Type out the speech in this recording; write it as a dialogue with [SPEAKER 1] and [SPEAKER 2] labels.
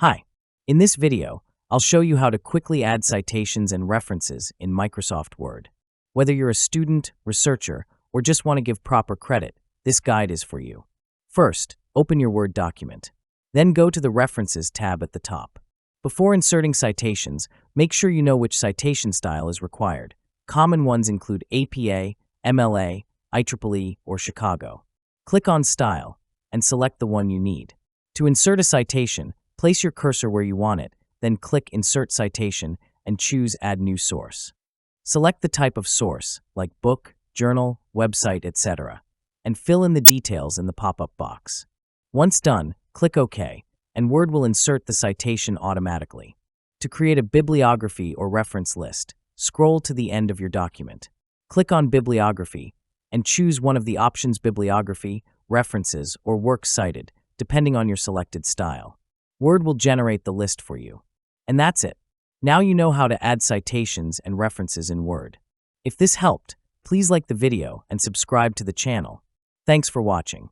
[SPEAKER 1] Hi, in this video, I'll show you how to quickly add citations and references in Microsoft Word. Whether you're a student, researcher, or just want to give proper credit, this guide is for you. First, open your Word document. Then go to the References tab at the top. Before inserting citations, make sure you know which citation style is required. Common ones include APA, MLA, IEEE, or Chicago. Click on Style and select the one you need. To insert a citation, place your cursor where you want it, then click Insert Citation and choose Add New Source. Select the type of source, like book, journal, website, etc., and fill in the details in the pop-up box. Once done, click OK, and Word will insert the citation automatically. To create a bibliography or reference list, scroll to the end of your document. Click on Bibliography and choose one of the options Bibliography, References, or Works Cited, depending on your selected style. Word will generate the list for you. And that's it. Now you know how to add citations and references in Word. If this helped, please like the video and subscribe to the channel. Thanks for watching.